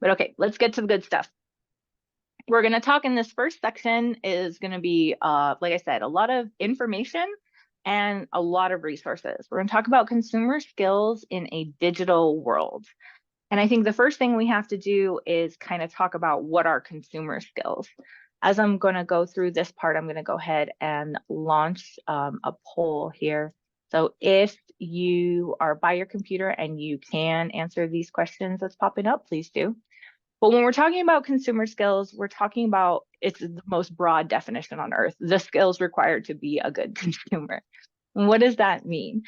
But okay, let's get to the good stuff. We're going to talk in this first section is going to be, like I said, a lot of information and a lot of resources. We're going to talk about consumer skills in a digital world. And I think the first thing we have to do is kind of talk about what are consumer skills. As I'm going to go through this part, I'm going to go ahead and launch a poll here. So if you are by your computer and you can answer these questions that's popping up, please do. But when we're talking about consumer skills, we're talking about it's the most broad definition on earth, the skills required to be a good consumer. And what does that mean?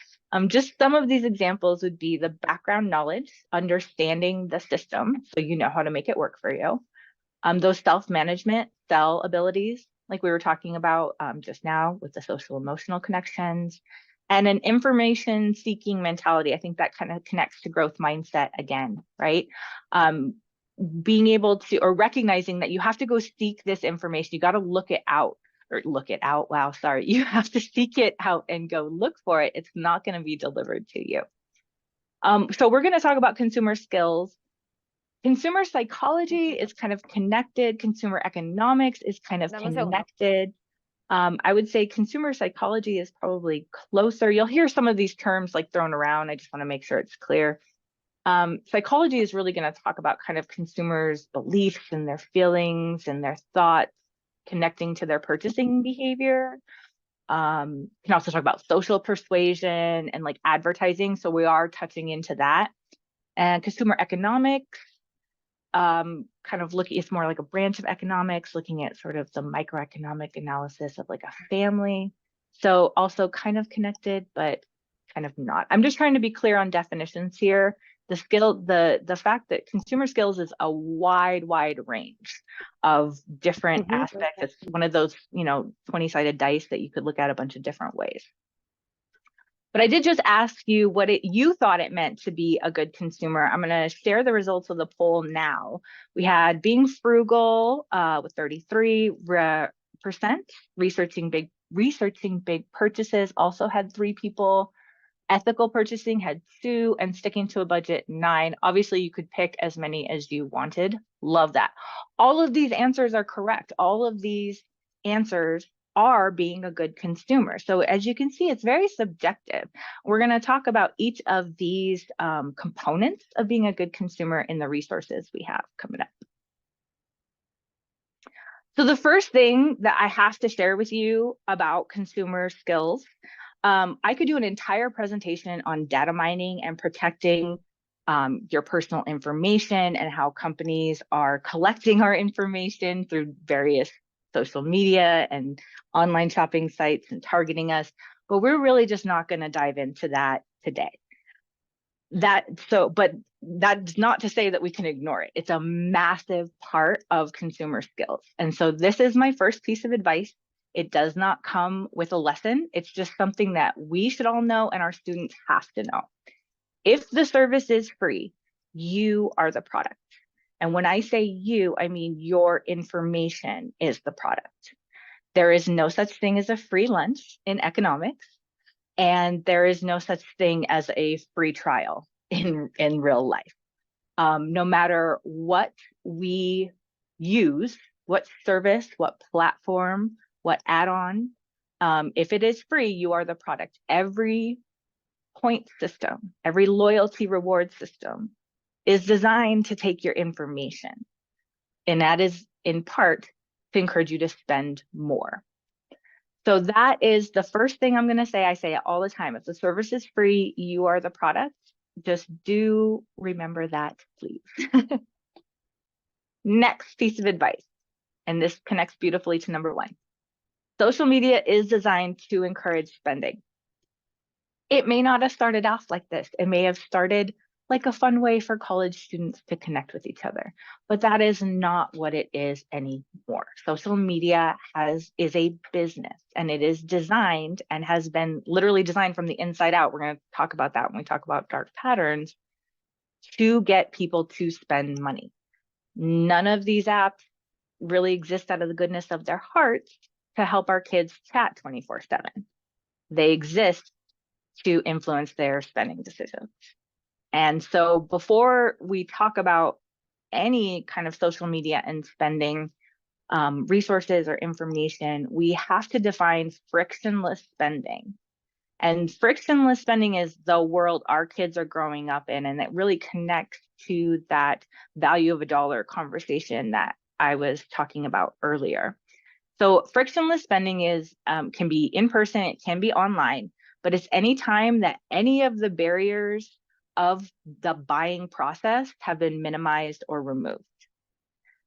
Just some of these examples would be the background knowledge, understanding the system, so you know how to make it work for you. Those self-management, cell abilities, like we were talking about just now with the social emotional connections, and an information seeking mentality. I think that kind of connects to growth mindset again, right? Being able to, or recognizing that you have to go seek this information. You got to look it out or look it out. Wow, sorry. You have to seek it out and go look for it. It's not going to be delivered to you. So we're going to talk about consumer skills. Consumer psychology is kind of connected. Consumer economics is kind of Dame un segundo. connected. I would say consumer psychology is probably closer. You'll hear some of these terms like thrown around. I just want to make sure it's clear. Psychology is really going to talk about kind of consumers' beliefs and their feelings and their thoughts connecting to their purchasing behavior. Can also talk about social persuasion and like advertising. So we are touching into that. And consumer economics, kind of looking, it's more like a branch of economics, looking at sort of the microeconomic analysis of like a family. So also kind of connected, but kind of not. I'm just trying to be clear on definitions here. The fact that consumer skills is a wide range of different aspects. It's one of those, 20-sided dice that you could look at a bunch of different ways. But I did just ask you what you thought it meant to be a good consumer. I'm going to share the results of the poll now. We had being frugal with 33%, researching big purchases also had 3 people. Ethical purchasing had 2, and sticking to a budget 9. Obviously, you could pick as many as you wanted. Love that. All of these answers are correct. All of these answers are being a good consumer. So as you can see, it's very subjective. We're going to talk about each of these components of being a good consumer in the resources we have coming up. So the first thing that I have to share with you about consumer skills, I could do an entire presentation on data mining and protecting your personal information and how companies are collecting our information through various social media and online shopping sites and targeting us. But we're really just not going to dive into that today. But that's not to say that we can ignore it. It's a massive part of consumer skills. And so this is my first piece of advice. It does not come with a lesson. It's just something that we should all know and our students have to know. If the service is free, you are the product. And when I say you, I mean your information is the product. There is no such thing as a free lunch in economics, and there is no such thing as a free trial in real life. No matter what we use, what service, what platform, what add-on, if it is free, you are the product. Every point system, every loyalty reward system is designed to take your information. And that is in part to encourage you to spend more. So that is the first thing I'm going to say. I say it all the time. If the service is free, you are the product. Just do remember that, please. Next piece of advice, and this connects beautifully to number 1. Social media is designed to encourage spending. It may not have started off like this. It may have started like a fun way for college students to connect with each other, but that is not what it is anymore. Social media is a business, and it is designed and has been literally designed from the inside out. We're going to talk about that when we talk about dark patterns, to get people to spend money. None of these apps really exist out of the goodness of their hearts to help our kids chat 24/7. They exist to influence their spending decisions. And so before we talk about any kind of social media and spending resources or information, we have to define frictionless spending. And frictionless spending is the world our kids are growing up in, and it really connects to that value of a dollar conversation that I was talking about earlier. So frictionless spending is can be in person, it can be online, but it's any time that any of the barriers of the buying process have been minimized or removed.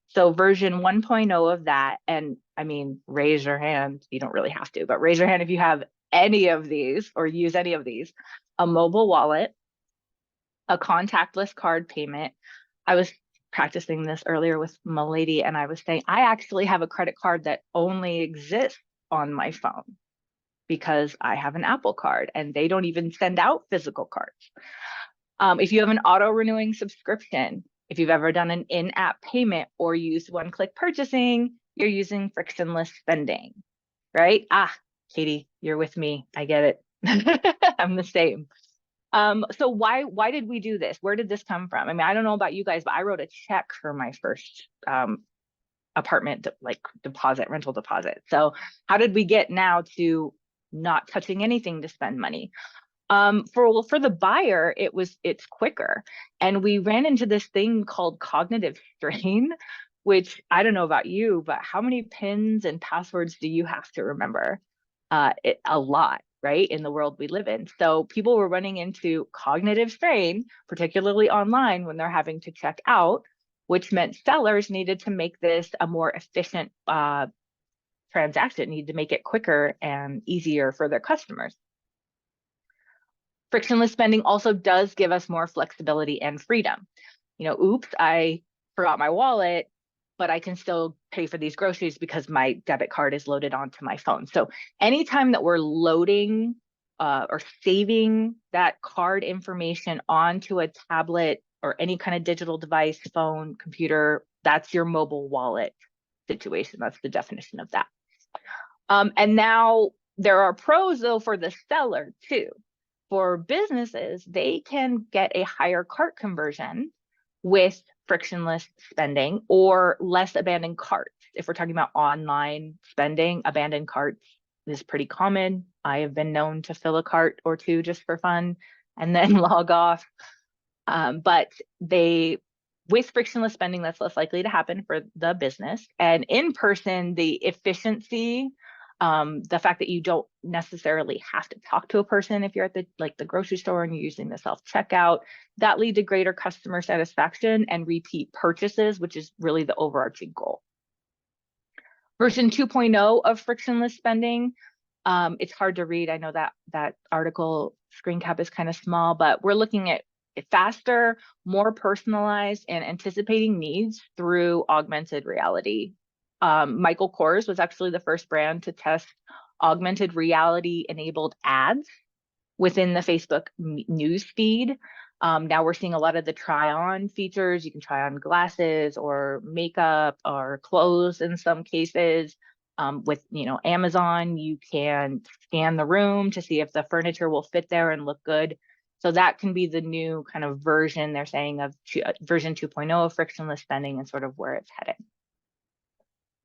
So version 1.0 of that, and I mean, raise your hand, you don't really have to, but raise your hand if you have any of these or use any of these: a mobile wallet, a contactless card payment. I was practicing this earlier with my lady, and I was saying, I actually have a credit card that only exists on my phone because I have an Apple card and they don't even send out physical cards. If you have an auto renewing subscription, if you've ever done an in-app payment or used one-click purchasing, you're using frictionless spending, right? Katie, you're with me. I get it. I'm the same. So why did we do this? Where did this come from? I mean, I don't know about you guys, but I wrote a check for my first apartment, like rental deposit. So how did we get now to not touching anything to spend money? For the buyer, it's quicker. And we ran into this thing called cognitive strain, which I don't know about you, but how many pins and passwords do you have to remember? A lot, right? In the world we live in. So people were running into cognitive strain, particularly online when they're having to check out, which meant sellers needed to make this a more efficient transaction, needed to make it quicker and easier for their customers. Frictionless spending also does give us more flexibility and freedom. Oops, I forgot my wallet, but I can still pay for these groceries because my debit card is loaded onto my phone. So anytime that we're loading or saving that card information onto a tablet or any kind of digital device, phone, computer, that's your mobile wallet situation. That's the definition of that. And now there are pros though for the seller too. For businesses, they can get a higher cart conversion with frictionless spending or less abandoned carts. If we're talking about online spending, abandoned carts is pretty common. I have been known to fill a cart or two just for fun and then log off. But with frictionless spending, that's less likely to happen for the business. And in person, the efficiency, the fact that you don't necessarily have to talk to a person if you're at the grocery store and you're using the self-checkout, that lead to greater customer satisfaction and repeat purchases, which is really the overarching goal. Version 2.0 of frictionless spending, it's hard to read. I know that article screen cap is kind of small, but we're looking at faster, more personalized, and anticipating needs through augmented reality. Michael Kors was actually the first brand to test augmented reality enabled ads within the Facebook news feed. Now we're seeing a lot of the try on features. You can try on glasses or makeup or clothes in some cases. With Amazon, you can scan the room to see if the furniture will fit there and look good. So that can be the new kind of version they're saying of version 2.0 of frictionless spending and sort of where it's headed.